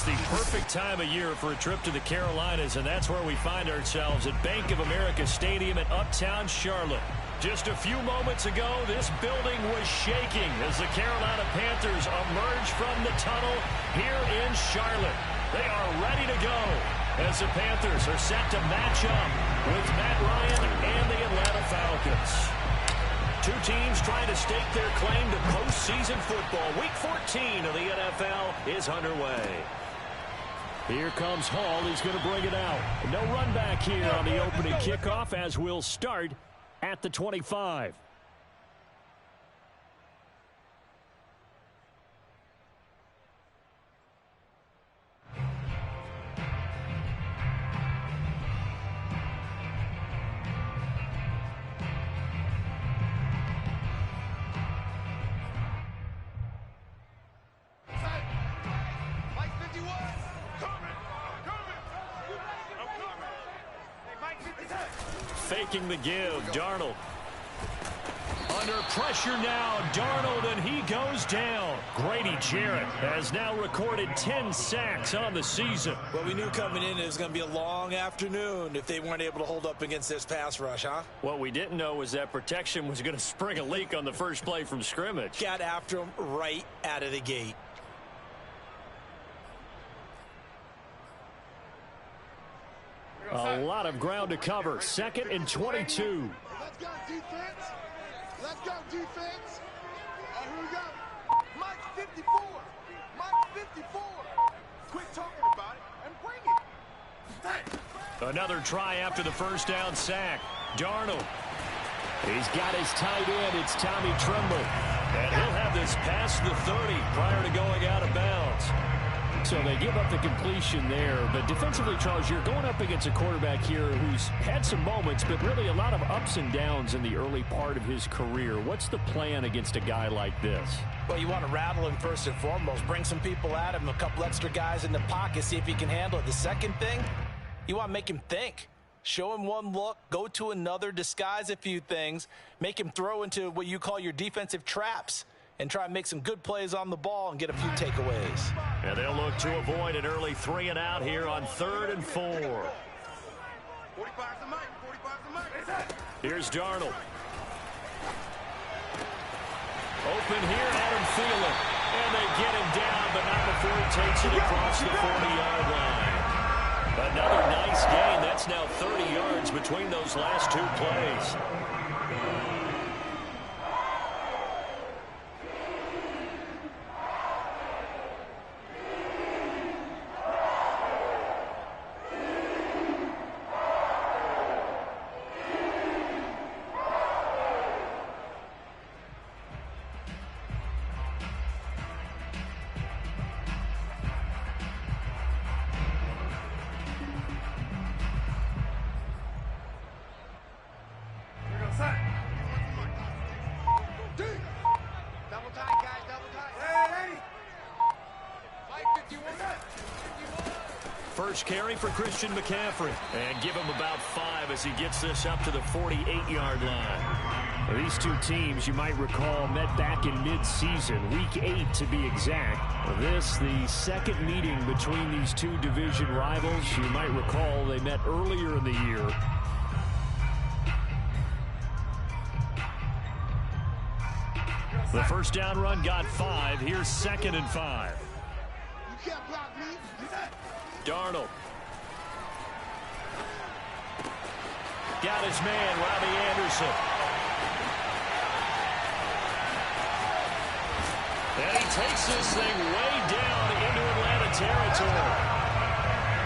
It's the perfect time of year for a trip to the Carolinas, and that's where we find ourselves at Bank of America Stadium in Uptown Charlotte. Just a few moments ago, this building was shaking as the Carolina Panthers emerge from the tunnel here in Charlotte. They are ready to go as the Panthers are set to match up with Matt Ryan and the Atlanta Falcons. Two teams trying to stake their claim to postseason football. Week 14 of the NFL is underway. Here comes Hall. He's going to bring it out. No run back here on the opening kickoff as we'll start at the 25. Faking the give, Darnold. Under pressure now, Darnold, and he goes down. Grady Jarrett has now recorded 10 sacks on the season. Well, we knew coming in it was going to be a long afternoon if they weren't able to hold up against this pass rush, huh? What we didn't know was that protection was going to spring a leak on the first play from scrimmage. Got after him right out of the gate. A lot of ground to cover. 2nd and 22. Let's go, defense. Let's go, defense. Here we go. Mike 54. Mike 54. Quit talking about it and bring it. Another try after the first down sack. Darnold. He's got his tight end. It's Tommy Tremble. And he'll have this past the 30 prior to going out of bounds. So they give up the completion there. But defensively, Charles, you're going up against a quarterback here who's had some moments, but really a lot of ups and downs in the early part of his career. What's the plan against a guy like this? Well, you want to rattle him first and foremost. Bring some people at him, a couple extra guys in the pocket, see if he can handle it. The second thing, you want to make him think. Show him one look, go to another, disguise a few things, make him throw into what you call your defensive traps, and try and make some good plays on the ball and get a few takeaways. And they'll look to avoid an early 3 and out here on 3rd and 4. Here's Darnold. Open here, Adam Thielen. And they get him down, but not before he takes it across the 40-yard line. Another nice gain. That's now 30 yards between those last two plays. First carry for Christian McCaffrey. And give him about 5 as he gets this up to the 48-yard line. These two teams, you might recall, met back in mid-season, Week 8 to be exact. This, the second meeting between these two division rivals. You might recall they met earlier in the year. The first down run got 5. Here's 2nd and 5. You can't block me. Darnold. Got his man, Robbie Anderson. And he takes this thing way down into Atlanta territory.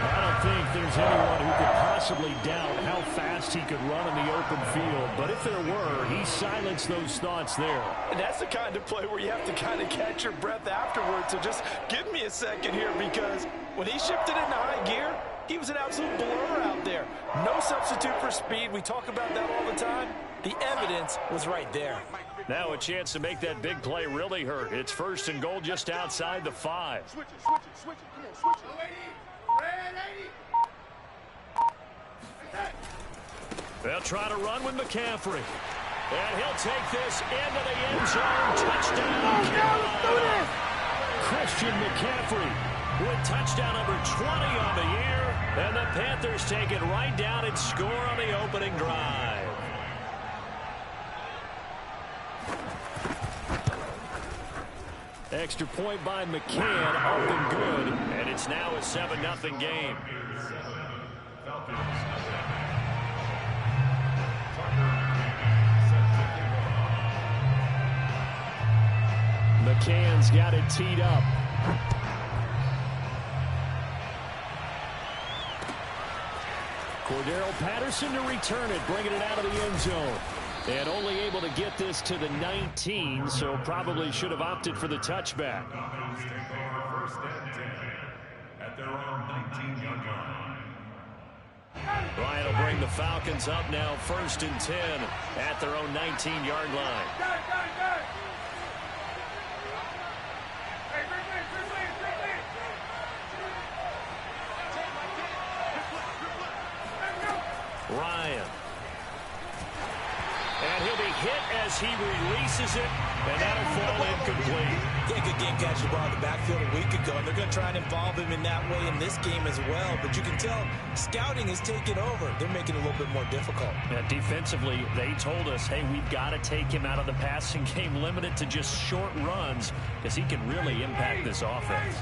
I don't think there's anyone who could possibly doubt how fast he could run in the open field. But if there were, he silenced those thoughts there. And that's the kind of play where you have to kind of catch your breath afterwards. So just give me a second here, because when he shifted into high gear, he was an absolute blur out there. No substitute for speed. We talk about that all the time. The evidence was right there. Now a chance to make that big play really hurt. It's 1st and goal just outside the 5. Switch it, switch it, switch it. Come on, switch it. They'll try to run with McCaffrey. And he'll take this into the end zone. Touchdown, Carolina. Christian McCaffrey with touchdown number 20 on the year. And the Panthers take it right down and score on the opening drive. Extra point by McCann, up and good. And it's now a 7-0 game. McCann's got it teed up. Cordero Patterson to return it, bringing it out of the end zone. And only able to get this to the 19, so probably should have opted for the touchback. First and 10 at their own 19-yard line. Ryan will bring the Falcons up now, 1st and 10 at their own 19-yard line. Ryan. And he'll be hit as he releases it, and that'll fall incomplete. Yeah, good game catching the ball in the backfield a week ago, and they're going to try and involve him in that way in this game as well. But you can tell scouting is taking over. They're making it a little bit more difficult. Defensively, they told us, hey, we've got to take him out of the passing game, limited to just short runs, because he can really impact this offense.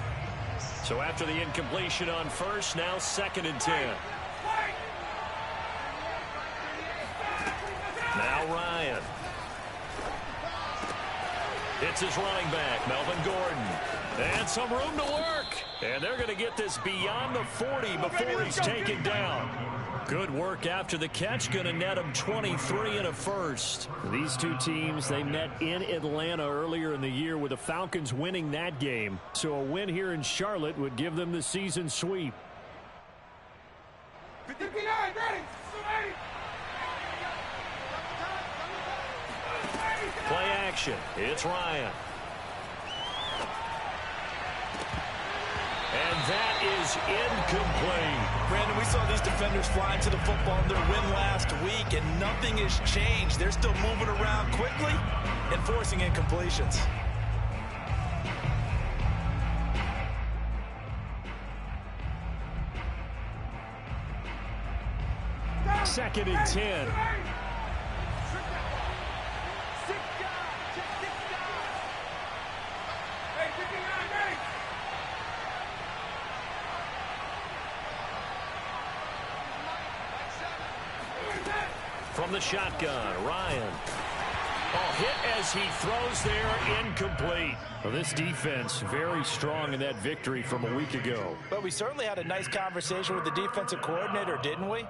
So after the incompletion on first, now 2nd and 10. Now Ryan. It's his running back, Melvin Gordon. And some room to work. And they're going to get this beyond the 40 before he's taken down. Good work after the catch. Going to net him 23 and a first. These two teams, they met in Atlanta earlier in the year with the Falcons winning that game. So a win here in Charlotte would give them the season sweep. 59, ready. Play action. It's Ryan. And that is incomplete. Brandon, we saw these defenders flying to the football in their win last week, and nothing has changed. They're still moving around quickly and forcing incompletions. 2nd and 10. From the shotgun, Ryan. Oh, hit as he throws there, incomplete. Well, this defense very strong in that victory from a week ago. But we certainly had a nice conversation with the defensive coordinator, didn't we?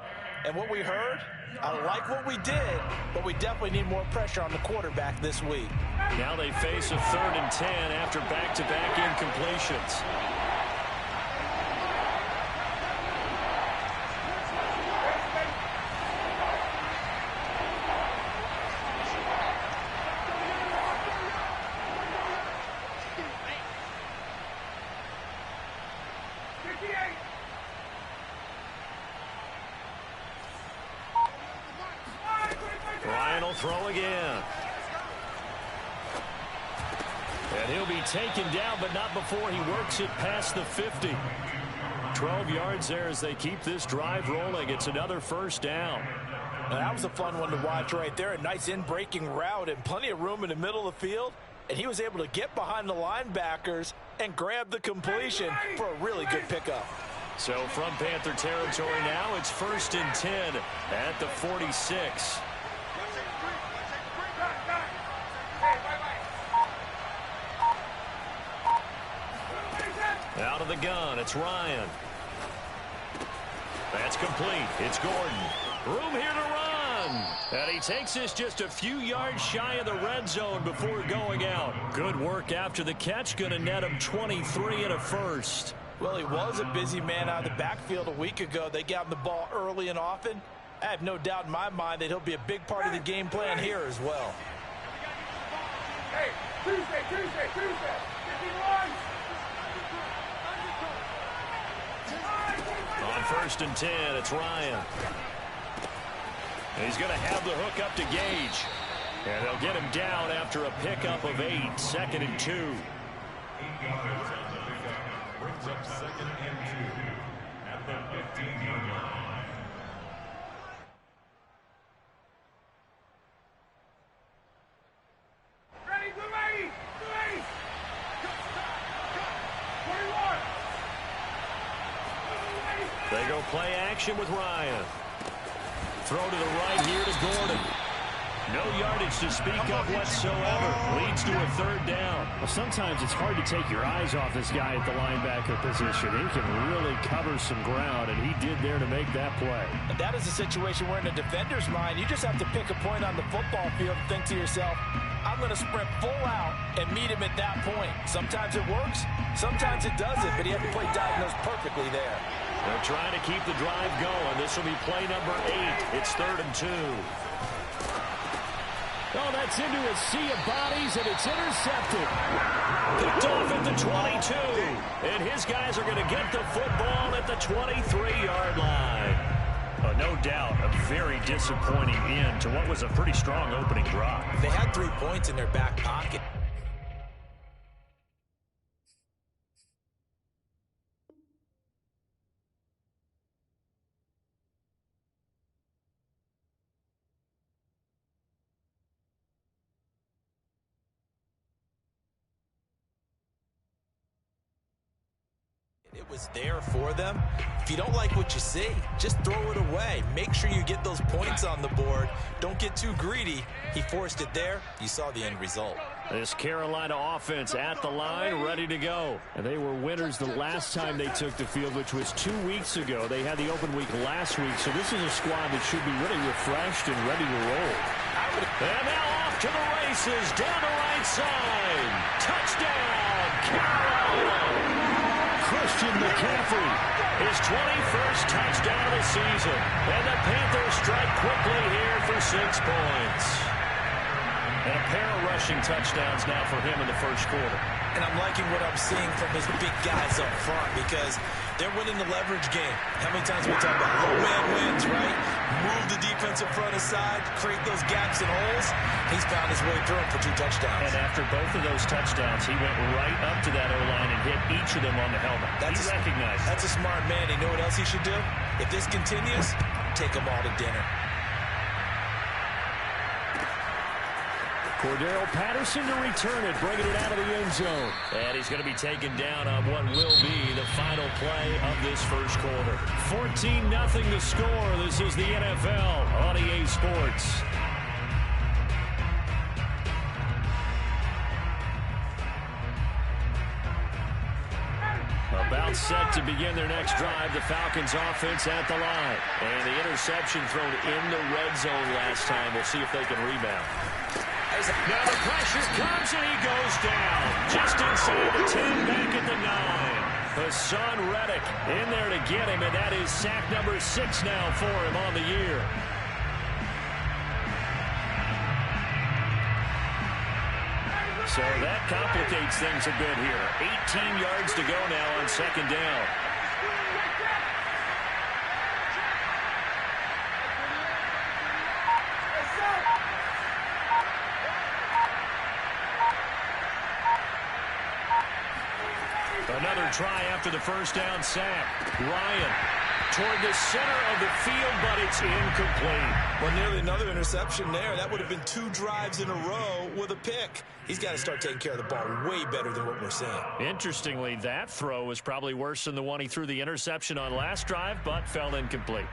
And what we heard, I like what we did, but we definitely need more pressure on the quarterback this week. Now they face a 3rd and 10 after back-to-back incompletions. Ryan will throw again. And he'll be taken down, but not before he works it past the 50. 12 yards there as they keep this drive rolling. It's another 1st down. Now, that was a fun one to watch right there. A nice in-breaking route and plenty of room in the middle of the field. And he was able to get behind the linebackers and grab the completion for a really good pickup. So from Panther territory now, it's 1st and 10 at the 46. Out of the gun, it's Ryan. That's complete. It's Gordon. Room here to run. And he takes this just a few yards shy of the red zone before going out. Good work after the catch. Going to net him 23 and a first. Well, he was a busy man out of the backfield a week ago. They got him the ball early and often. I have no doubt in my mind that he'll be a big part of the game plan here as well. Hey, Tuesday. 51. On 1st and 10, it's Ryan. And he's going to have the hook up to Gage. And they'll get him down after a pickup of 8. 2nd and 2. brings up 2nd and 2 at the 15-yard line. Ready, good ready, good ready. They go play action with Ryan. Throw to the right here to Gordon. No yardage to speak of whatsoever. Leads to a 3rd down. Well, sometimes it's hard to take your eyes off this guy at the linebacker position. He can really cover some ground, and he did there to make that play. And that is a situation where in a defender's mind, you just have to pick a point on the football field and think to yourself, I'm going to sprint full out and meet him at that point. Sometimes it works, sometimes it doesn't, but he had to play diagnosed perfectly there. They're trying to keep the drive going. This will be play number 8. It's 3rd and 2. Oh, that's into a sea of bodies, and it's intercepted. Picked off at the 22. And his guys are going to get the football at the 23-yard line. No doubt a very disappointing end to what was a pretty strong opening drive. They had 3 points in their back pocket. It was there for them. If you don't like what you see, just throw it away. Make sure you get those points on the board. Don't get too greedy. He forced it there. You saw the end result. This Carolina offense at the line, ready to go. And they were winners the last time they took the field, which was 2 weeks ago. They had the open week last week, so this is a squad that should be really refreshed and ready to roll. And now off to the races, down the right side. Touchdown, Carolina! Christian McCaffrey. His 21st touchdown of the season. And the Panthers strike quickly here for 6 points. And a pair of rushing touchdowns now for him in the first quarter. And I'm liking what I'm seeing from his big guys up front because they're winning the leverage game. How many times we talk about low man wins, right? Move the defensive front aside, create those gaps and holes. He's found his way through them for 2 touchdowns. And after both of those touchdowns, he went right up to that O-line and hit each of them on the helmet. He recognized it. That's a smart man. You know what else he should do? If this continues, take them all to dinner. Cordero Patterson to return it, bringing it out of the end zone. And he's going to be taken down on what will be the final play of this first quarter. 14-0 the score. This is the NFL on EA Sports. About set to begin their next drive. The Falcons offense at the line. And the interception thrown in the red zone last time. We'll see if they can rebound. Now the pressure comes and he goes down. Just inside the 10, back at the 9. Hassan Reddick in there to get him, and that is sack number 6 now for him on the year. So that complicates things a bit here. 18 yards to go now on 2nd down. Another try after the first down sack. Ryan toward the center of the field, but it's incomplete. Well, nearly another interception there. That would have been 2 drives in a row with a pick. He's got to start taking care of the ball way better than what we're seeing. Interestingly, that throw was probably worse than the one he threw the interception on last drive, but fell incomplete.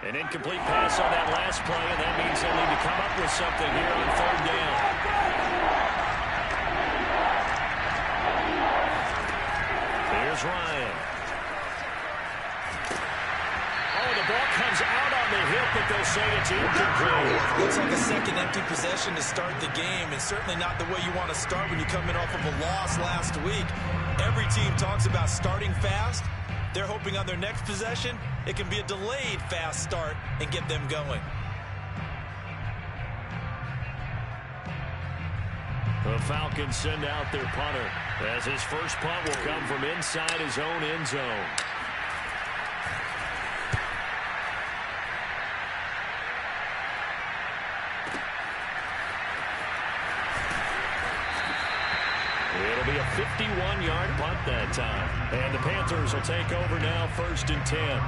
An incomplete pass on that last play, and that means they'll need to come up with something here on 3rd down. Here's Ryan. Oh, the ball comes out on the hip, but they'll say it's incomplete. Looks like a second empty possession to start the game, and certainly not the way you want to start when you come in off of a loss last week. Every team talks about starting fast. They're hoping on their next possession, it can be a delayed fast start and get them going. The Falcons send out their punter as his first punt will come from inside his own end zone. It'll be a 51-yard punt that time. And the Panthers will take over now, 1st and 10.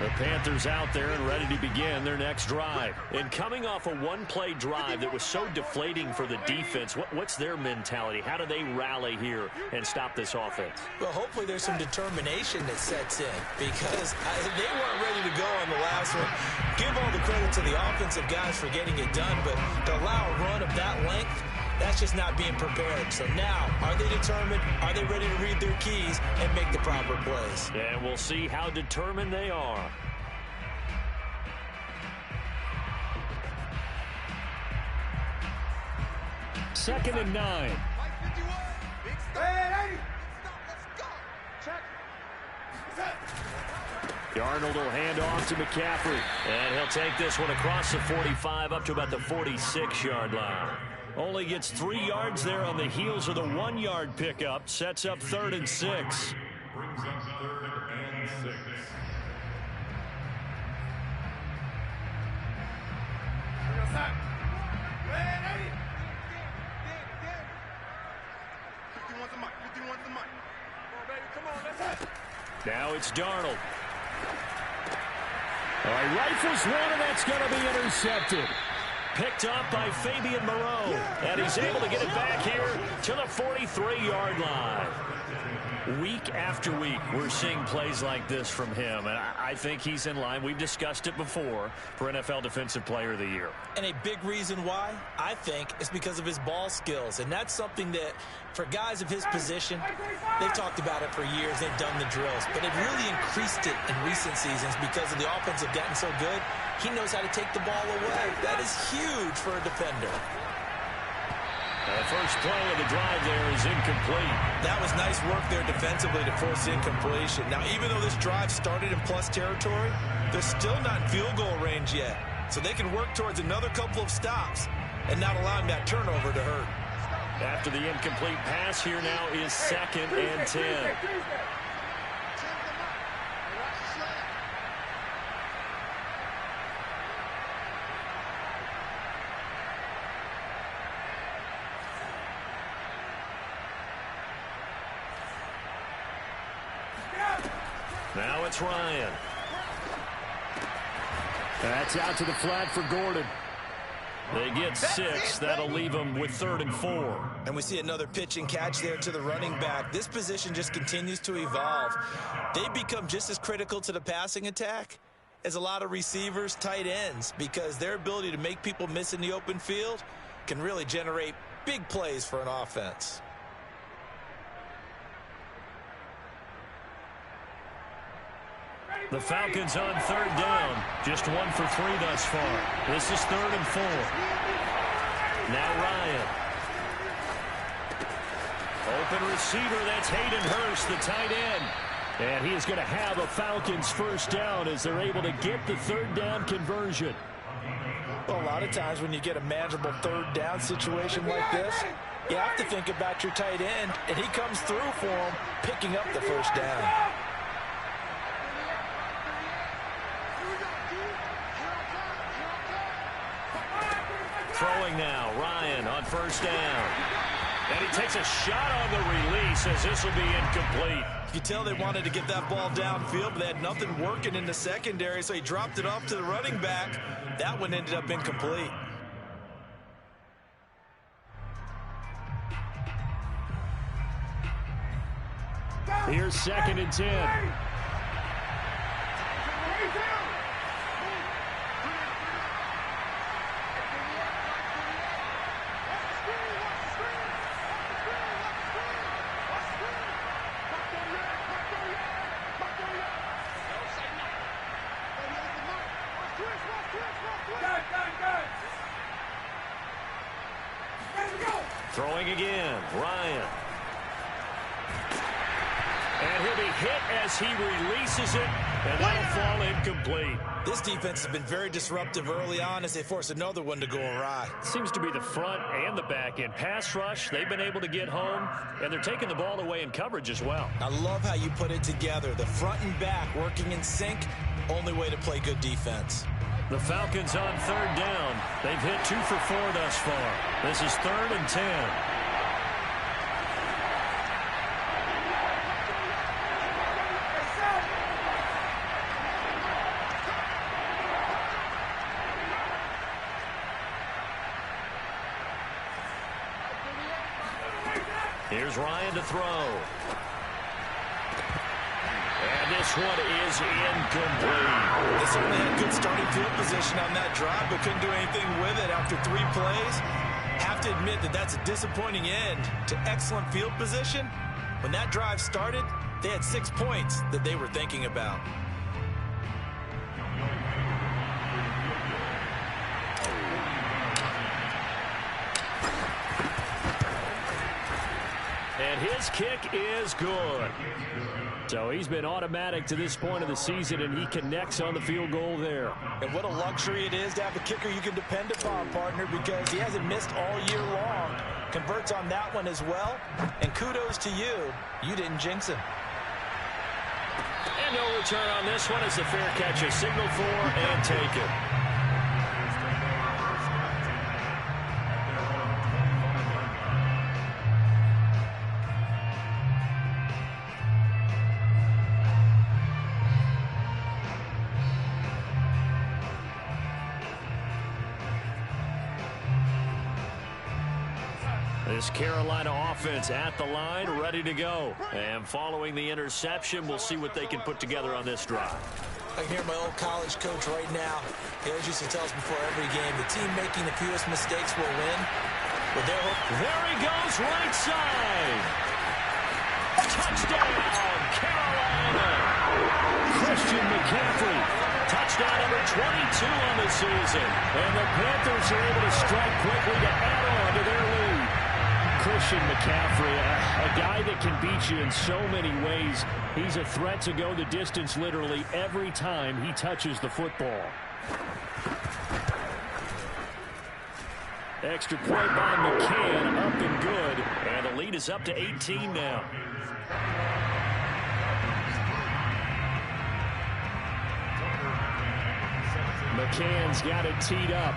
The Panthers out there and ready to begin their next drive. And coming off a one-play drive that was so deflating for the defense, what's their mentality? How do they rally here and stop this offense? Well, hopefully there's some determination that sets in because they weren't ready to go on the last one. Give all the credit to the offensive guys for getting it done, but to allow a run of that length, that's just not being prepared. So now, are they determined? Are they ready to read their keys and make the proper plays? And we'll see how determined they are. Second and 9. Darnold will hand off to McCaffrey. And he'll take this one across the 45 up to about the 46-yard line. Only gets 3 yards there on the heels of the 1-yard pickup. Sets up 3rd and 6. Brings up 3rd and 6. Now it's Darnold. All right, rifles one, and that's going to be intercepted. Picked up by Fabian Moreau. And he's able to get it back here to the 43-yard line. Week after week, we're seeing plays like this from him. And I think he's in line. We've discussed it before for NFL Defensive Player of the Year. And a big reason why, I think, is because of his ball skills. And that's something that, for guys of his position, they've talked about it for years. They've done the drills. But they've really increased it in recent seasons because of the offense have gotten so good. He knows how to take the ball away. That is huge for a defender. The first play of the drive there is incomplete. That was nice work there defensively to force incompletion. Now, even though this drive started in plus territory, they're still not in field goal range yet. So they can work towards another couple of stops and not allowing that turnover to hurt. After the incomplete pass, here now is 2nd and 10. Now it's Ryan. That's out to the flat for Gordon. They get 6. That'll leave them with 3rd and 4. And we see another pitch and catch there to the running back. This position just continues to evolve. They become just as critical to the passing attack as a lot of receivers, tight ends, because their ability to make people miss in the open field can really generate big plays for an offense. The Falcons on 3rd down. Just 1 for 3 thus far. This is 3rd and 4. Now Ryan. Open receiver, that's Hayden Hurst, the tight end. And he is going to have a Falcons first down as they're able to get the 3rd down conversion. Well, a lot of times when you get a manageable 3rd down situation like this, you have to think about your tight end, and he comes through for him, picking up the first down. Throwing now, Ryan on 1st down. And he takes a shot on the release as this will be incomplete. You can tell they wanted to get that ball downfield, but they had nothing working in the secondary, so he dropped it off to the running back. That one ended up incomplete. Here's 2nd and 10. Throwing again, Ryan. And he'll be hit as he releases it, and that'll fall incomplete. This defense has been very disruptive early on as they force another one to go awry. Seems to be the front and the back end. Pass rush, they've been able to get home, and they're taking the ball away in coverage as well. I love how you put it together. The front and back working in sync, only way to play good defense. The Falcons on 3rd down. They've hit 2 for 4 thus far. This is 3rd and 10. Here's Ryan to throw. And this one is incomplete. They certainly had good starting field position on that drive, but couldn't do anything with it after 3 plays. Have to admit that that's a disappointing end to excellent field position. When that drive started, they had 6 points that they were thinking about. And his kick is good. So he's been automatic to this point of the season, and he connects on the field goal there. And what a luxury it is to have a kicker you can depend upon, partner, because he hasn't missed all year long. Converts on that one as well. And kudos to you. You didn't jinx him. And no return on this one as the fair catch is signaled for and taken. This Carolina offense at the line, ready to go. And following the interception, we'll see what they can put together on this drive. I can hear my old college coach right now. He always used to tell us before every game, the team making the fewest mistakes will win. But there he goes, right side. Touchdown, Carolina. Christian McCaffrey. Touchdown number 22 on the season. And the Panthers are able to strike quickly to add on to their lead. Christian McCaffrey, a guy that can beat you in so many ways. He's a threat to go the distance literally every time he touches the football. Extra point by McCann, up and good. And the lead is up to 18 now. McCann's got it teed up.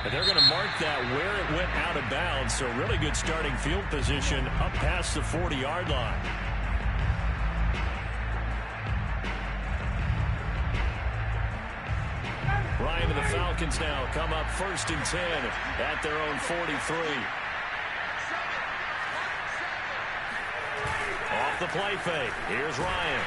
And they're going to mark that where it went out of bounds. So really good starting field position up past the 40-yard line. Ryan and the Falcons now come up 1st and 10 at their own 43. Off the play fake. Here's Ryan.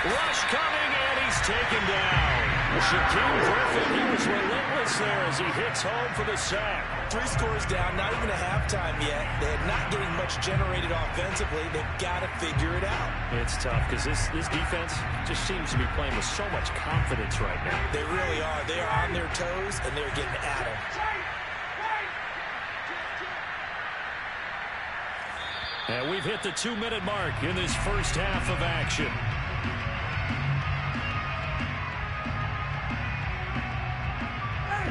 Rush coming, and he's taken down. Shaquem Griffin, he was relentless there as he hits home for the sack. 3 scores down, not even a halftime yet. They're not getting much generated offensively. They've got to figure it out. It's tough because this defense just seems to be playing with so much confidence right now. They really are. They are on their toes, and they're getting at them. And we've hit the 2-minute mark in this first half of action.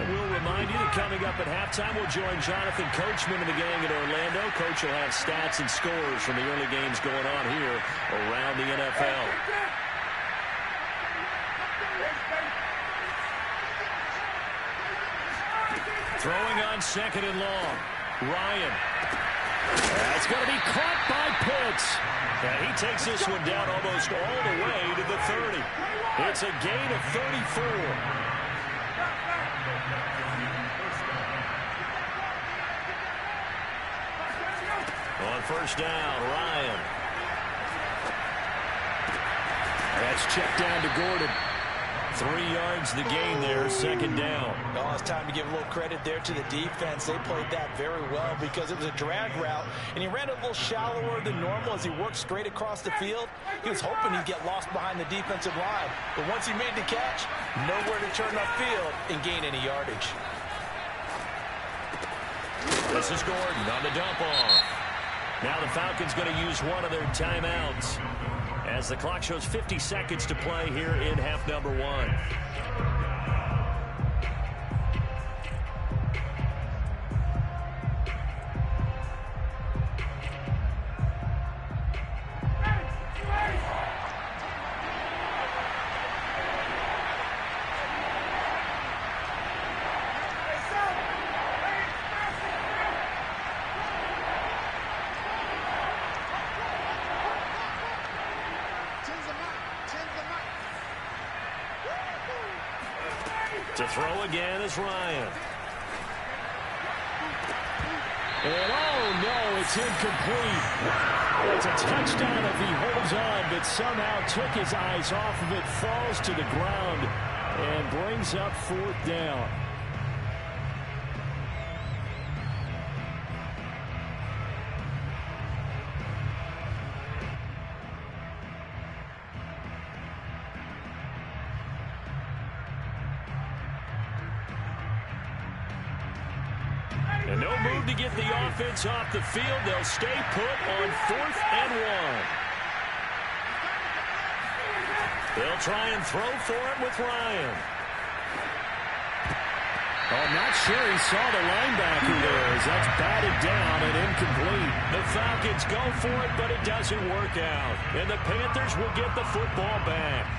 We'll remind you that coming up at halftime, we'll join Jonathan Coachman and the gang at Orlando. Coach will have stats and scores from the early games going on here around the NFL. Throwing on 2nd and long. Ryan. That's going to be caught by Pitts. And he takes this one down almost all the way to the 30. It's a gain of 34. On 1st down, Ryan. That's checked down to Gordon. 3 yards the gain there, 2nd down. Well, it's time to give a little credit there to the defense. They played that very well because it was a drag route, and he ran a little shallower than normal as he worked straight across the field. He was hoping he'd get lost behind the defensive line, but once he made the catch, nowhere to turn upfield and gain any yardage. This is Gordon on the dump off. Now the Falcons going to use one of their timeouts as the clock shows 50 seconds to play here in half number 1. To throw again is Ryan. And oh no, it's incomplete. It's a touchdown if he holds on, but somehow took his eyes off of it, falls to the ground, and brings up 4th down. And no move to get the offense off the field. They'll stay put on 4th and 1. They'll try and throw for it with Ryan. Oh, I'm not sure he saw the linebacker there as that's batted down and incomplete. The Falcons go for it, but it doesn't work out. And the Panthers will get the football back.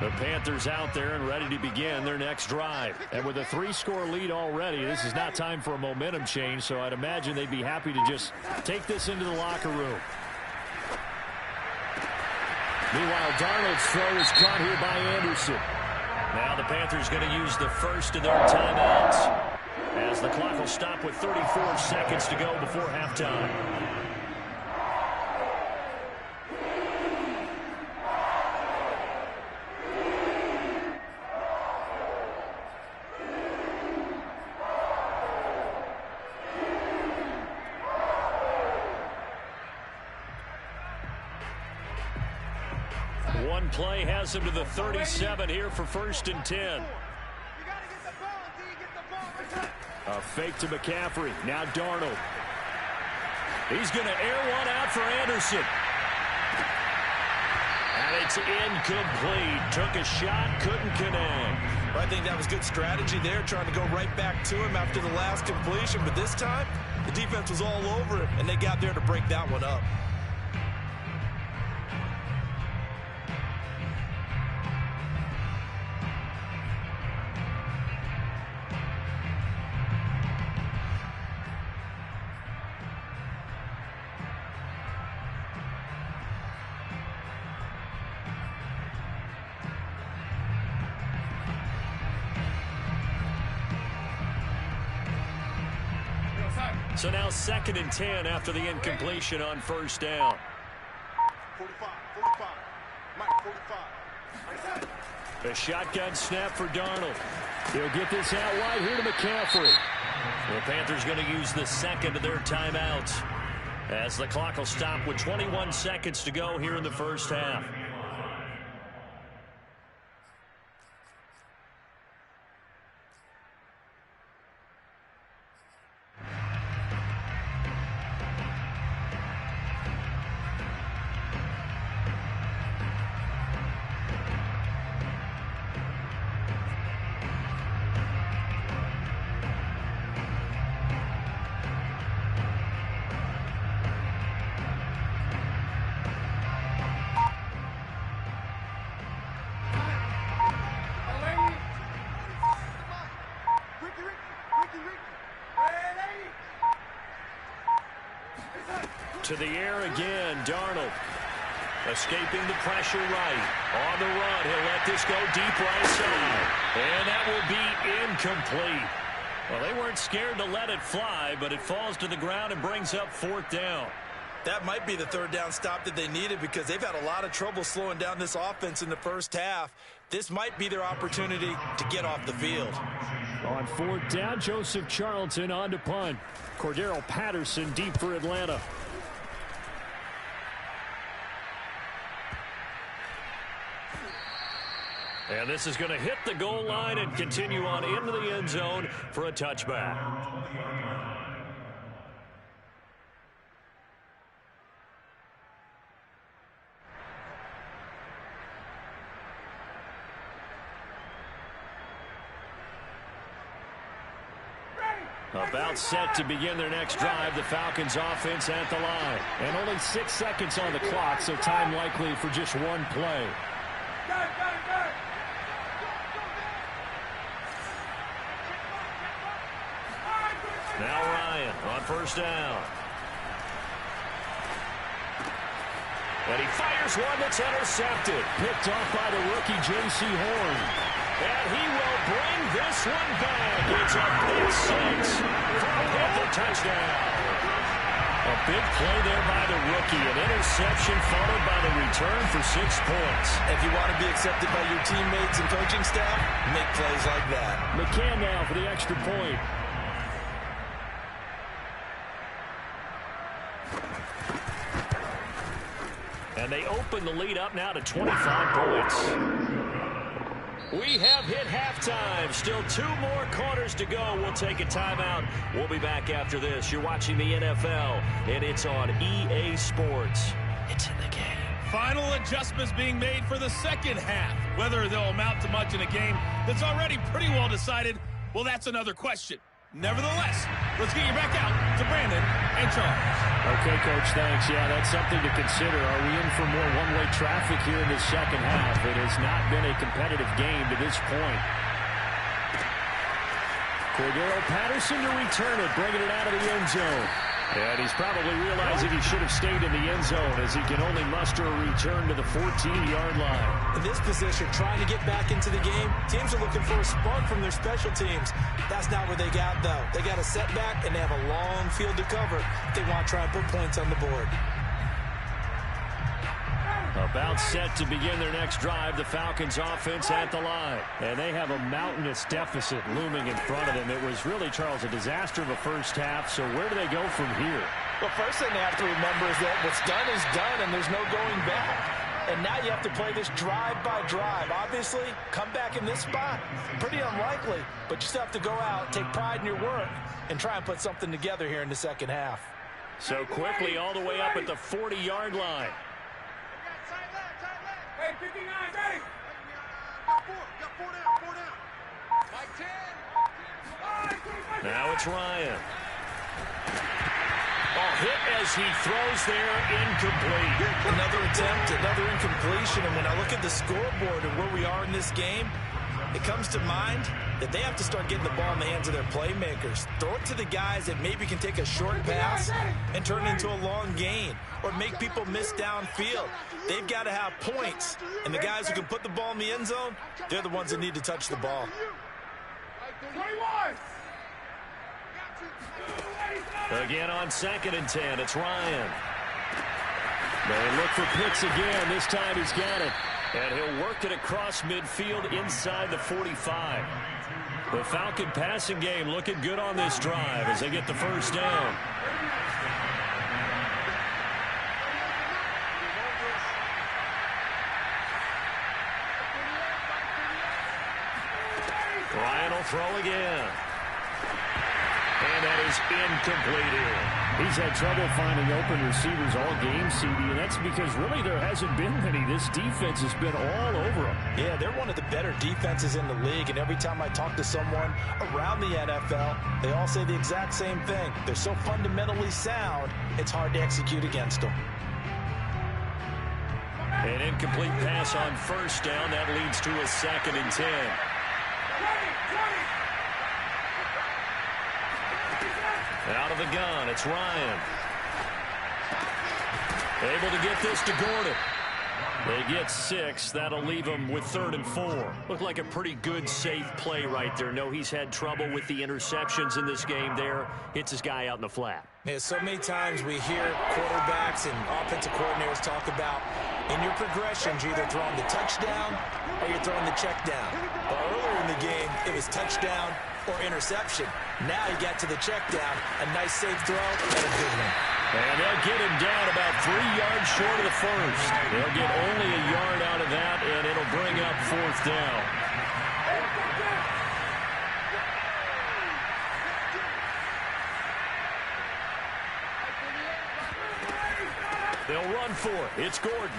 The Panthers out there and ready to begin their next drive. And with a 3-score lead already, this is not time for a momentum change, so I'd imagine they'd be happy to just take this into the locker room. Meanwhile, Darnold's throw is caught here by Anderson. Now the Panthers going to use the first of their timeouts, as the clock will stop with 34 seconds to go before halftime. One play has him to the 37 here for 1st and 10. A fake to McCaffrey. Now Darnold. He's going to air one out for Anderson. And it's incomplete. Took a shot, couldn't connect. I think that was good strategy there, trying to go right back to him after the last completion. But this time, the defense was all over it, and they got there to break that one up. So now 2nd and 10 after the incompletion on 1st down. 45, Mike, 45. A shotgun snap for Darnold. He'll get this out wide here to McCaffrey. The Panthers going to use the 2nd of their timeouts, as the clock will stop with 21 seconds to go here in the 1st half. To the air again, Darnold. Escaping the pressure right. On the run, he'll let this go deep right side. And that will be incomplete. Well, they weren't scared to let it fly, but it falls to the ground and brings up 4th down. That might be the third down stop that they needed because they've had a lot of trouble slowing down this offense in the first half. This might be their opportunity to get off the field. On fourth down, Joseph Charlton on to punt. Cordero Patterson deep for Atlanta. And this is going to hit the goal line and continue on into the end zone for a touchback. About set to begin their next drive, the Falcons offense at the line. And only 6 seconds on the clock, so time likely for just one play. Now Ryan on first down. And he fires one that's intercepted. Picked off by the rookie J.C. Horn. And he will bring this one back. It's a big 6 for a Panther touchdown. A big play there by the rookie. An interception followed by the return for 6 points. If you want to be accepted by your teammates and coaching staff, make plays like that. McCann now for the extra point. And they open the lead up now to 25 points. We have hit halftime. Still 2 more quarters to go. We'll take a timeout. We'll be back after this. You're watching the NFL, and it's on EA Sports. It's in the game. Final adjustments being made for the second half. Whether they'll amount to much in a game that's already pretty well decided, well, that's another question. Nevertheless, let's get you back out to Brandon and Charles. Okay, Coach, thanks. Yeah, that's something to consider. Are we in for more one-way traffic here in the second half? It has not been a competitive game to this point. Cordero Patterson to return it, bringing it out of the end zone. And he's probably realizing he should have stayed in the end zone as he can only muster a return to the 14-yard line. In this position, trying to get back into the game, teams are looking for a spark from their special teams. That's not what they got, though. They got a setback, and they have a long field to cover if they want to try and put points on the board. About set to begin their next drive, the Falcons offense at the line. And they have a mountainous deficit looming in front of them. It was really, Charles, a disaster of a first half, so where do they go from here? Well, first thing they have to remember is that what's done is done, and there's no going back. And now you have to play this drive by drive. Obviously, come back in this spot, pretty unlikely, but you still have to go out, take pride in your work, and try and put something together here in the second half. So quickly all the way up at the 40-yard line. Hey, 59, ready? Got four down. Like 10. Now it's Ryan. Oh, hit as he throws there, incomplete. Another attempt, another incompletion, and when I look at the scoreboard and where we are in this game, it comes to mind that they have to start getting the ball in the hands of their playmakers. Throw it to the guys that maybe can take a short pass and turn it into a long gain or make people miss downfield. They've got to have points, and the guys who can put the ball in the end zone, they're the ones that need to touch the ball. 21. Again on 2nd and 10, it's Ryan. They look for Pitts again. This time he's got it. And he'll work it across midfield inside the 45. The Falcon passing game looking good on this drive as they get the first down. Ryan will throw again. And that is incomplete here. He's had trouble finding open receivers all game, CD, and that's because really there hasn't been many. This defense has been all over them. Yeah, they're one of the better defenses in the league, and every time I talk to someone around the NFL, they all say the exact same thing. They're so fundamentally sound, it's hard to execute against them. An incomplete pass on first down. That leads to a 2nd and 10. Out of the gun, it's Ryan. Able to get this to Gordon. They get 6. That'll leave them with 3rd and 4. Looked like a pretty good, safe play right there. No, he's had trouble with the interceptions in this game there. Hits his guy out in the flat. Yeah, so many times we hear quarterbacks and offensive coordinators talk about in your progressions, you're either throwing the touchdown or you're throwing the check down. But earlier in the game, it was touchdown or interception. Now he got to the check down, a nice safe throw, and a good one. And they'll get him down about 3 yards short of the first. They'll get only a yard out of that, and it'll bring up 4th down. They'll run for it. It's Gordon.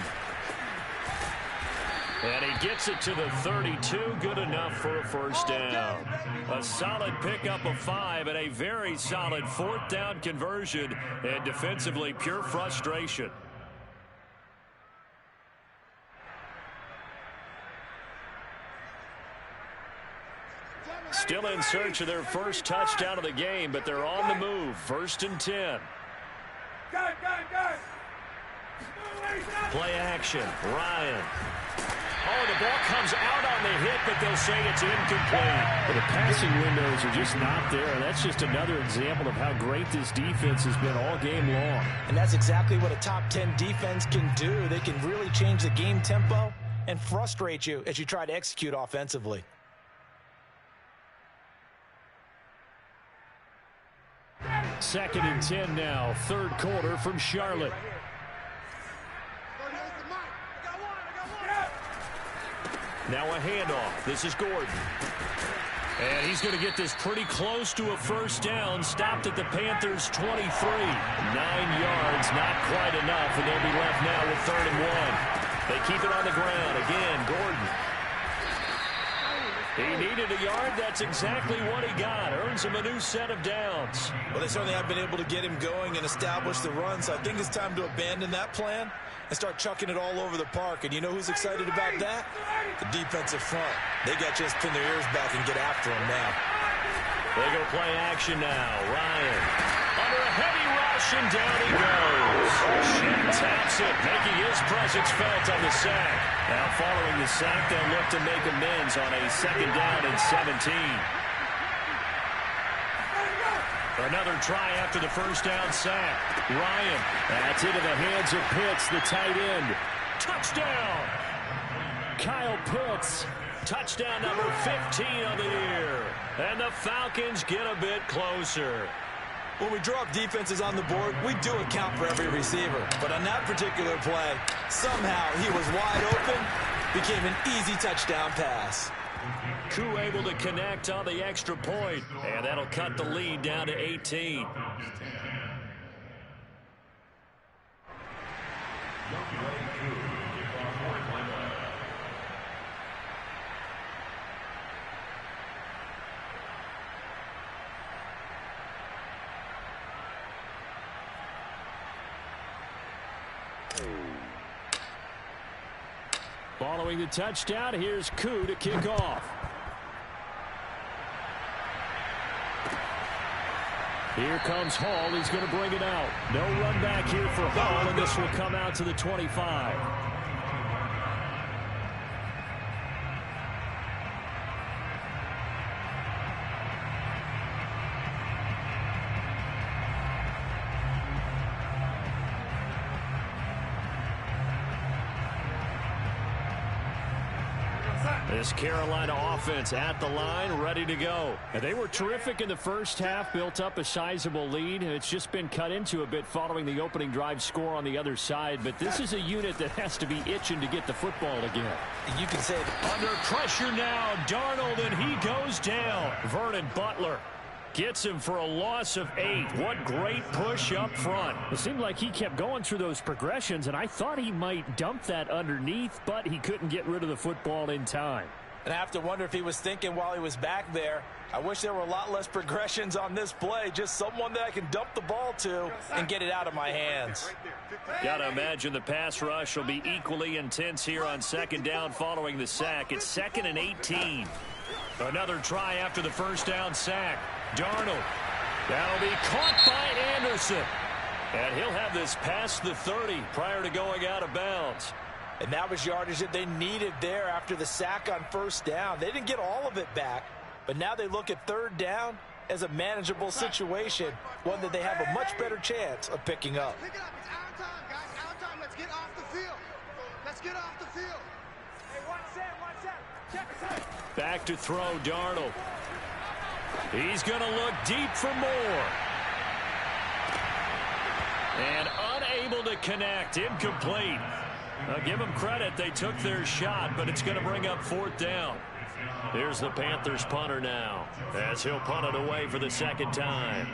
And he gets it to the 32. Good enough for a first down. A solid pickup of 5 and a very solid 4th down conversion. And defensively, pure frustration. Still in search of their first touchdown of the game, but they're on the move. 1st and 10. Play action. Ryan. Oh, the ball comes out on the hit, but they'll say it's incomplete. Well, the passing windows are just not there, and that's just another example of how great this defense has been all game long. And that's exactly what a top 10 defense can do. They can really change the game tempo and frustrate you as you try to execute offensively. Second and 10 now, 3rd quarter from Charlotte. Now a handoff. This is Gordon. And he's going to get this pretty close to a first down. Stopped at the Panthers' 23. 9 yards, not quite enough, and they'll be left now with 3rd and 1. They keep it on the ground. Again, Gordon. He needed a yard. That's exactly what he got. Earns him a new set of downs. Well, they certainly have been able to get him going and establish the run, so I think it's time to abandon that plan and start chucking it all over the park. And you know who's excited about that? The defensive front. They got to just pin their ears back and get after him now. They go play action now. Ryan under a heavy rush, and down he goes. Shin taps it, making his presence felt on the sack. Now following the sack, they'll look to make amends on a 2nd down and 17. Another try after the first down sack. Ryan, that's into the hands of Pitts, the tight end. Touchdown! Kyle Pitts, touchdown number 15 of the year. And the Falcons get a bit closer. When we draw up defenses on the board, we do account for every receiver. But on that particular play, somehow he was wide open, became an easy touchdown pass. Koo able to connect on the extra point, and that'll cut the lead down to 18. Following the touchdown, here's Koo to kick off. Here comes Hall. He's going to bring it out. No run back here for Hall, and this will come out to the 25. This Carolina offense at the line, ready to go. And they were terrific in the first half, built up a sizable lead, and it's just been cut into a bit following the opening drive score on the other side. But this is a unit that has to be itching to get the football again. You can say under pressure now, Darnold, and he goes down. Vernon Butler gets him for a loss of 8. What great push up front. It seemed like he kept going through those progressions, and I thought he might dump that underneath, but he couldn't get rid of the football in time. And I have to wonder if he was thinking while he was back there, I wish there were a lot less progressions on this play, just someone that I can dump the ball to and get it out of my hands. Got to imagine the pass rush will be equally intense here on 2nd down following the sack. It's 2nd and 18. Another try after the first down sack. Darnold. That'll be caught by Anderson. And he'll have this past the 30 prior to going out of bounds. And that was yardage that they needed there after the sack on first down. They didn't get all of it back, but now they look at third down as a manageable situation, one that they have a much better chance of picking up. Pick it up. It's our time, guys. Our time. Let's get off the field. Let's get off the field. Hey, one set. Check it out. Back to throw, Darnold. He's going to look deep for more. And unable to connect. Incomplete. I'll give them credit. They took their shot, but it's going to bring up fourth down. Here's the Panthers punter now, as he'll punt it away for the second time.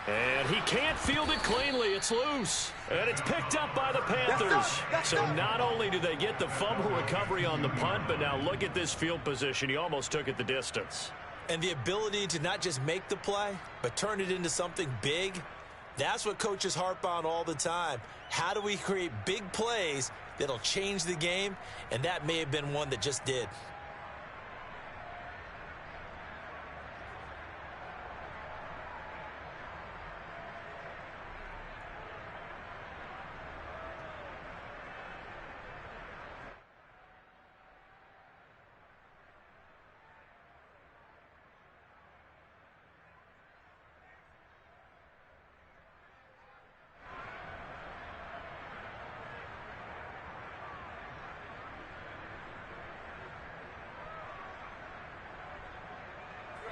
And he can't field it cleanly. It's loose. And it's picked up by the Panthers. So not only do they get the fumble recovery on the punt, but now look at this field position. He almost took it the distance. And the ability to not just make the play, but turn it into something big, that's what coaches harp on all the time. How do we create big plays that'll change the game? And that may have been one that just did.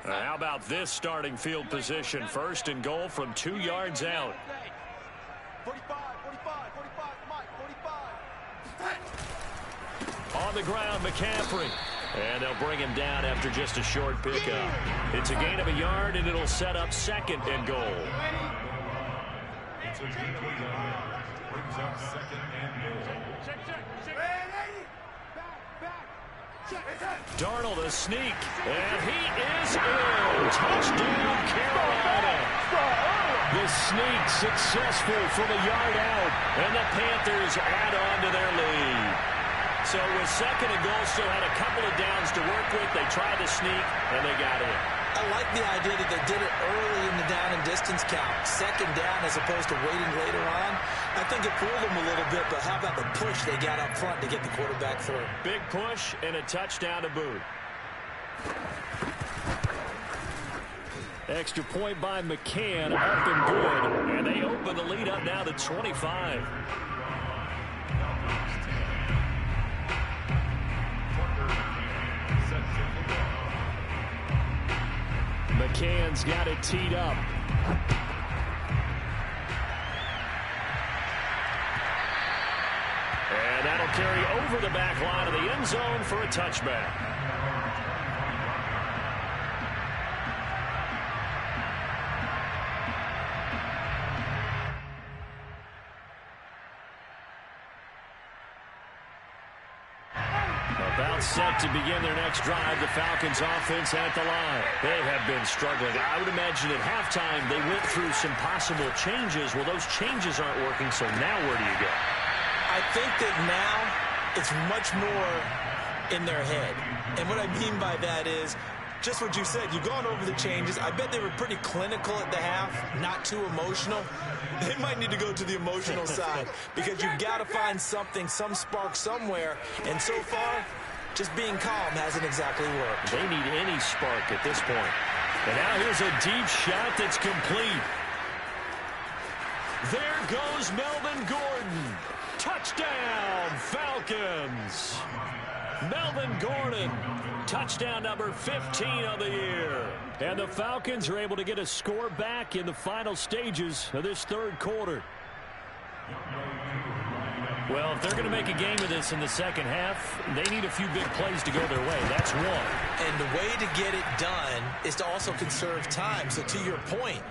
How about this starting field position? First and goal from 2 yards out. 45, Mike, 45. On the ground, McCaffrey. And they'll bring him down after just a short pickup. It's a gain of a yard, and it'll set up second and goal. It's a gain of a yard. Brings up second and goal. Darnold a sneak, and he is in. Touchdown, Carolina. The sneak successful from a yard out, and the Panthers add on to their lead. So with second and goal, still had a couple of downs to work with. They tried to sneak, and they got in. I like the idea that they did it early in the down and distance count. Second down as opposed to waiting later on. I think it fooled them a little bit, but how about the push they got up front to get the quarterback through? Big push and a touchdown to boot. Extra point by McCann, up and good. And they open the lead up now to 25. McCann's got it teed up. And that'll carry over the back line of the end zone for a touchback. About set to begin their next drive, the Falcons offense at the line. They have been struggling. I would imagine at halftime they went through some possible changes. Well, those changes aren't working, so now where do you go? I think that now it's much more in their head. And what I mean by that is just what you said. You've gone over the changes. I bet they were pretty clinical at the half, not too emotional. They might need to go to the emotional side because you've got to find something, some spark somewhere. And so far, just being calm hasn't exactly worked. They need any spark at this point. And now here's a deep shot that's complete. There goes Melvin Gordon. Touchdown, Falcons. Melvin Gordon, touchdown number 15 of the year. And the Falcons are able to get a score back in the final stages of this third quarter. Well, if they're going to make a game of this in the second half, they need a few big plays to go their way. That's one. And the way to get it done is to also conserve time. So to your point,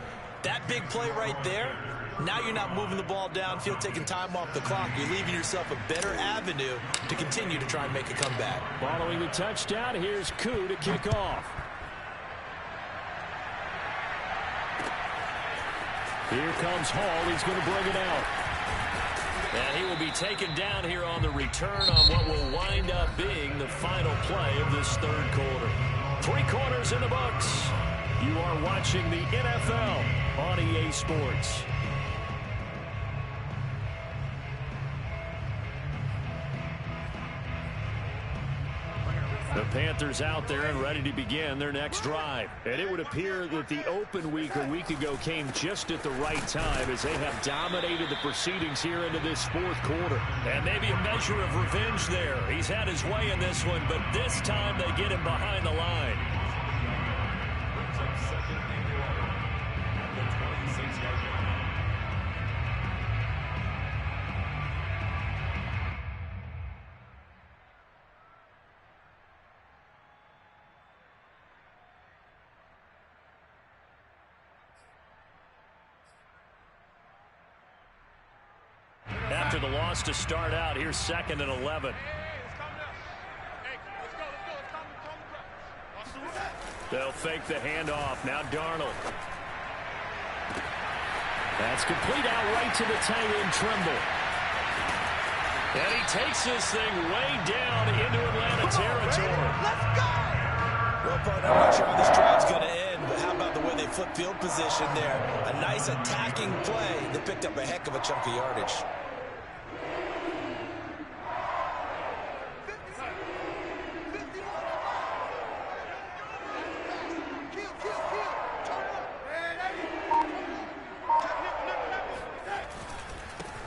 that big play right there, now you're not moving the ball downfield, taking time off the clock. You're leaving yourself a better avenue to continue to try and make a comeback. Following the touchdown, here's Koo to kick off. Here comes Hall. He's going to bring it out. And he will be taken down here on the return on what will wind up being the final play of this third quarter. 3 quarters in the books. You are watching the NFL on EA Sports. The Panthers out there and ready to begin their next drive. And it would appear that the open week a week ago came just at the right time as they have dominated the proceedings here into this 4th quarter. And maybe a measure of revenge there. He's had his way in this one, but this time they get him behind the line. After the loss to start out, here's 2nd and 11. They'll fake the handoff. Now Darnold. That's complete out right to the tight end, Trimble. And he takes this thing way down into Atlanta territory. Let's go! Well, partner, I'm not sure how this drive's going to end, but how about the way they flip field position there? A nice attacking play that picked up a heck of a chunk of yardage.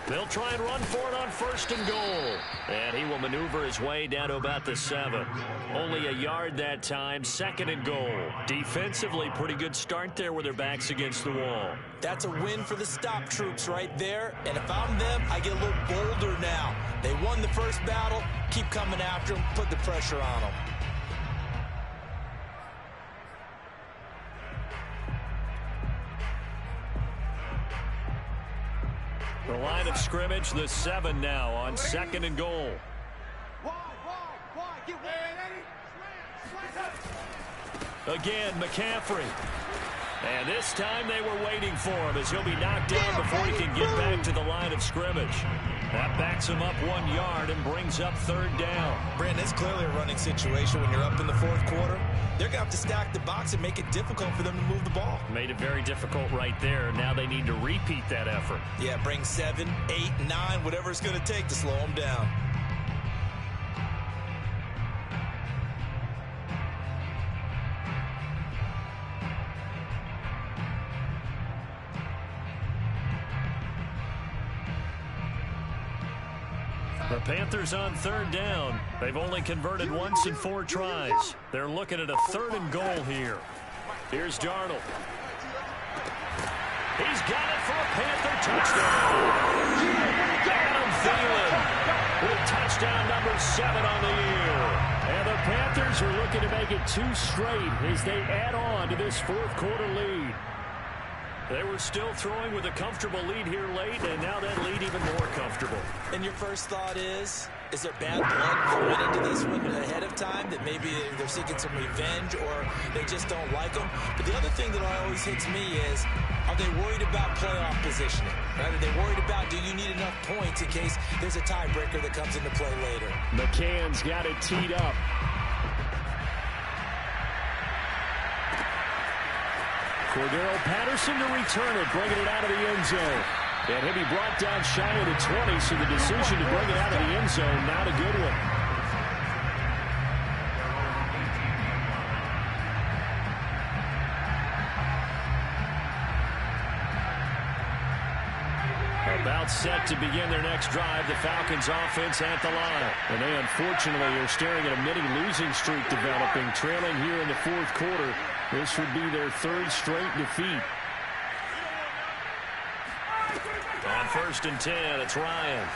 They'll try and run for it on 1st and goal. And he will maneuver his way down to about the 7. Only a yard that time, 2nd and goal. Defensively, pretty good start there with their backs against the wall. That's a win for the stop troops right there. And if I'm them, I get a little bolder now. They won the first battle. Keep coming after them. Put the pressure on them. The line of scrimmage, the 7 now on 2nd and goal. Again, McCaffrey. And this time they were waiting for him as he'll be knocked down before he can get back to the line of scrimmage. That backs him up 1 yard and brings up 3rd down. Brandon, it's clearly a running situation when you're up in the 4th quarter. They're going to have to stack the box and make it difficult for them to move the ball. Made it very difficult right there. Now they need to repeat that effort. Yeah, bring 7, 8, 9, whatever it's going to take to slow them down. The Panthers on 3rd down. They've only converted once in 4 tries. They're looking at a 3rd and goal here. Here's Darnold. He's got it for a Panther touchdown. Adam Thielen with touchdown number 7 on the year. And the Panthers are looking to make it 2 straight as they add on to this 4th quarter lead. They were still throwing with a comfortable lead here late, and now that lead even more comfortable. And your first thought is there bad blood going into this one ahead of time that maybe they're seeking some revenge or they just don't like them? But the other thing that always hits me is, are they worried about playoff positioning? Right? Are they worried about, do you need enough points in case there's a tiebreaker that comes into play later? McCann's got it teed up. Cordero Patterson to return it, bringing it out of the end zone. And he'll be brought down shy of the 20, so the decision to bring it out of the end zone, not a good one. About set to begin their next drive, the Falcons offense at the line. And they unfortunately are staring at a mini losing streak developing, trailing here in the 4th quarter. This would be their 3rd straight defeat. On 1st and 10, it's Ryan.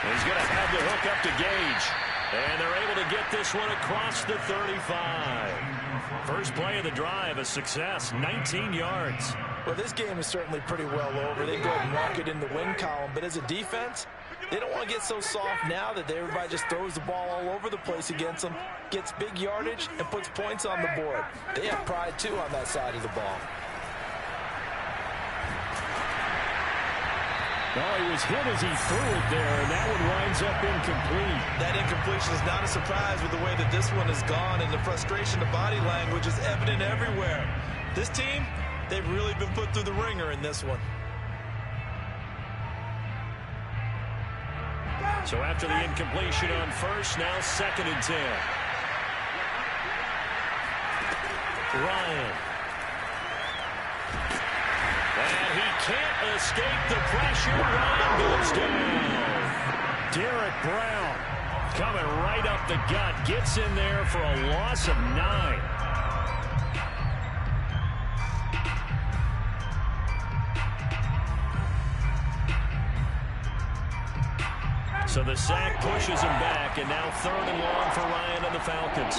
He's going to have the hook up to Gage. And they're able to get this one across the 35. First play of the drive, a success, 19 yards. Well, this game is certainly pretty well over. They go ahead and walk it in the win column. But as a defense, they don't want to get so soft now that everybody just throws the ball all over the place against them, gets big yardage, and puts points on the board. They have pride, too, on that side of the ball. Oh, he was hit as he threw it there, and that one winds up incomplete. That incompletion is not a surprise with the way that this one has gone, and the frustration of body language is evident everywhere. This team, they've really been put through the ringer in this one. So after the incompletion on first, now 2nd and 10. Ryan. And he can't escape the pressure. Ryan goes down. Derek Brown coming right up the gut. Gets in there for a loss of 9. So the sack pushes him back, and now 3rd and long for Ryan and the Falcons.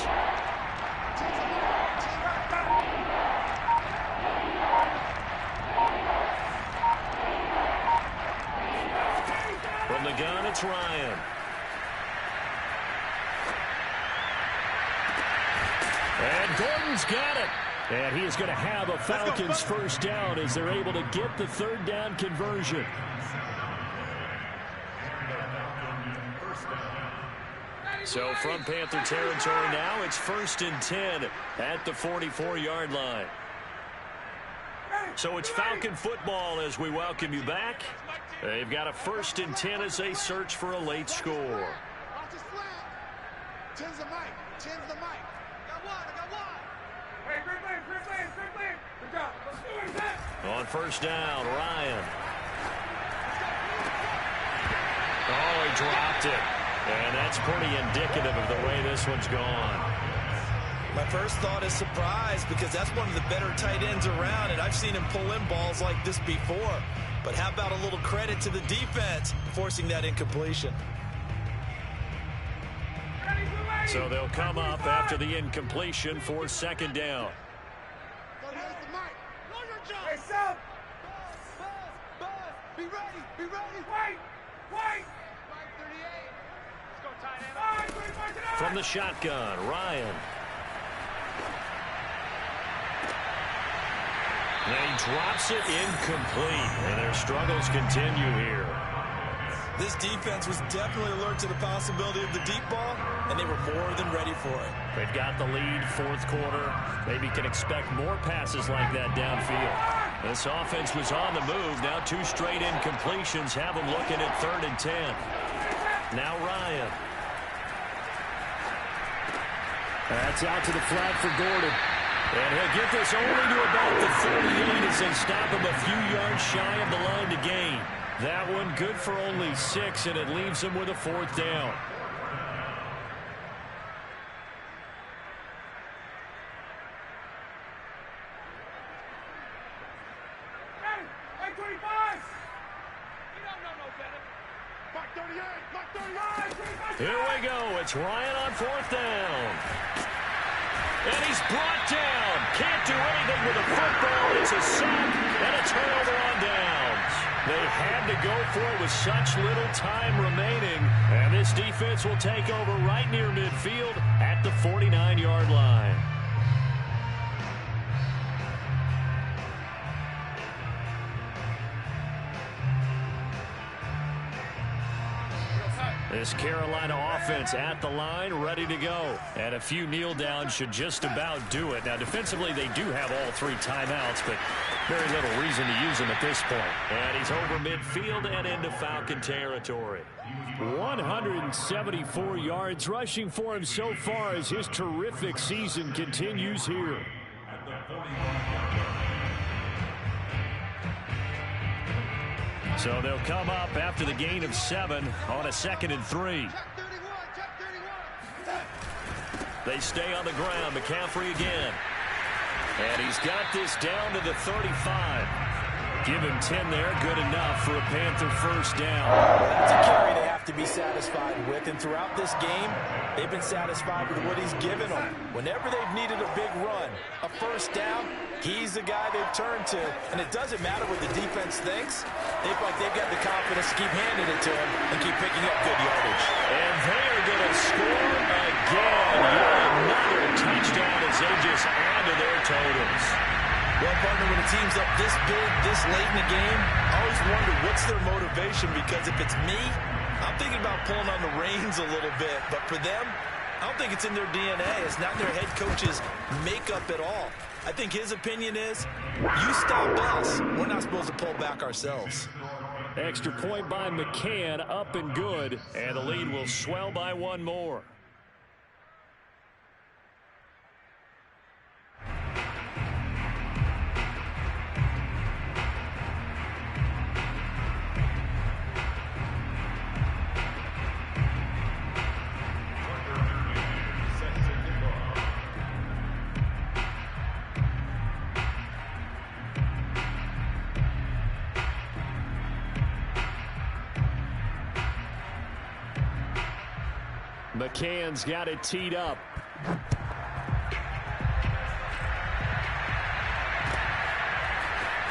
From the gun, it's Ryan. And Gordon's got it. And he is going to have a Falcons first down as they're able to get the 3rd down conversion. So from Panther territory now, it's 1st and 10 at the 44-yard line. So it's Falcon football as we welcome you back. They've got a 1st and 10 as they search for a late score. Watch his flat. 10's the mic. 10's the mic. Got one. I got one. Hey, great play. Good job. Let's do it. On first down, Ryan. Oh, he dropped it. And that's pretty indicative of the way this one's gone. My first thought is surprise because that's one of the better tight ends around, and I've seen him pull in balls like this before. But how about a little credit to the defense forcing that incompletion? So they'll come up after the incompletion for 2nd down. Hey, Sub! Buzz! Be ready! Be ready! Wait! From the shotgun, Ryan. And he drops it incomplete, and their struggles continue here. This defense was definitely alert to the possibility of the deep ball, and they were more than ready for it. They've got the lead, 4th quarter. Maybe can expect more passes like that downfield. This offense was on the move. Now 2 straight incompletions have them looking at 3rd and 10. Now Ryan. That's out to the flat for Gordon. And he'll get this only to about the 38 as they stop him a few yards shy of the line to gain. That one good for only 6, and it leaves him with a 4th down. Hey, 25! You don't know no better. Mark 38! Mark 38! Here we go. It's Ryan on 4th down. And he's brought down. Can't do anything with the football. It's a sack and a turnover on downs. They had to go for it with such little time remaining. And this defense will take over right near midfield at the 49-yard line. This Carolina offense at the line, ready to go. And a few kneel downs should just about do it. Now, defensively, they do have all 3 timeouts, but very little reason to use them at this point. And he's over midfield and into Falcon territory. 174 yards rushing for him so far as his terrific season continues here. So they'll come up after the gain of 7 on a 2nd and 3. They stay on the ground. McCaffrey again. And he's got this down to the 35. Give him 10 there. Good enough for a Panther first down. That's a carry they have to be satisfied with. And throughout this game, they've been satisfied with what he's given them. Whenever they've needed a big run, a first down, he's the guy they've turned to. And it doesn't matter what the defense thinks. They've got the confidence to keep handing it to him and keep picking up good yardage. And they are going to score again. Yet another touchdown as they just add to their totals. Well, partner, when teams up this big, this late in the game, I always wonder what's their motivation, because if it's me, I'm thinking about pulling on the reins a little bit. But for them, I don't think it's in their DNA. It's not in their head coach's makeup at all. I think his opinion is, you stop us, we're not supposed to pull back ourselves. Extra point by McCann, up and good, and the lead will swell by one more. McCann's got it teed up.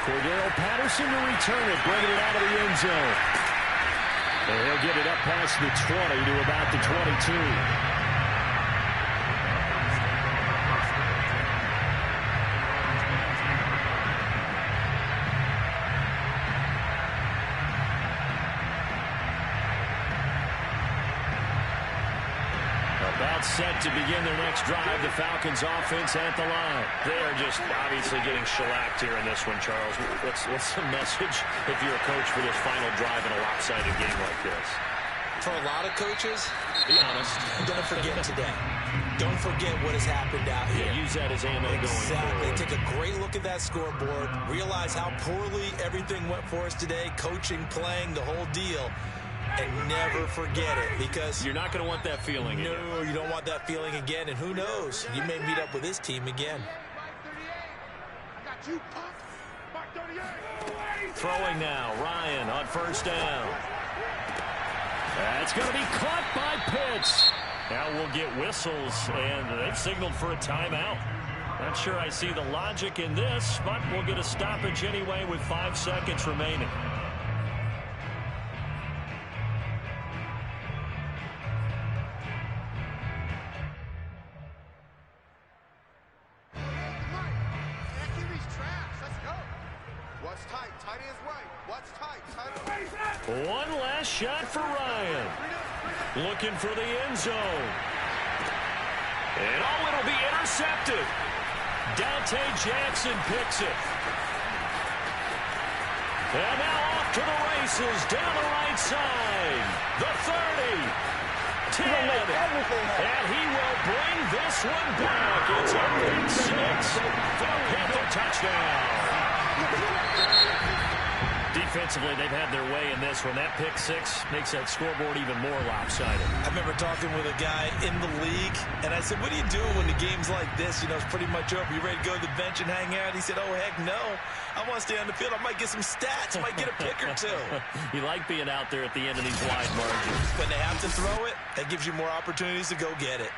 Cordero Patterson to return it, bringing it out of the end zone. And he'll get it up past the 20 to about the 22. Set to begin their next drive. The Falcons offense at the line. They are just obviously getting shellacked here in this one, Charles. What's the message if you're a coach for this final drive in a lopsided game like this? For a lot of coaches, be honest, don't forget today. Don't forget what has happened out here. Yeah, use that as ammo going forward. Exactly. Take a great look at that scoreboard. Realize how poorly everything went for us today. Coaching, playing, the whole deal. And never forget it, because you're not going to want that feeling again. No, you don't want that feeling again. And who knows? You may meet up with this team again. Throwing now, Ryan on first down. That's going to be caught by Pitts. Now we'll get whistles, and they've signaled for a timeout. Not sure I see the logic in this, but we'll get a stoppage anyway with 5 seconds remaining. One last shot for Ryan. Looking for the end zone. And it'll be intercepted. Dante Jackson picks it. And now off to the races down the right side. The 30. 10. And he will bring this one back. It's a big 6 for a Panther touchdown. Defensively, they've had their way in this one. That pick 6 makes that scoreboard even more lopsided. I remember talking with a guy in the league, and I said, what do you do when the game's like this? You know, it's pretty much over. You ready to go to the bench and hang out? He said, oh, heck no. I want to stay on the field. I might get some stats. I might get a pick or two. You like being out there at the end of these wide margins. When they have to throw it, that gives you more opportunities to go get it.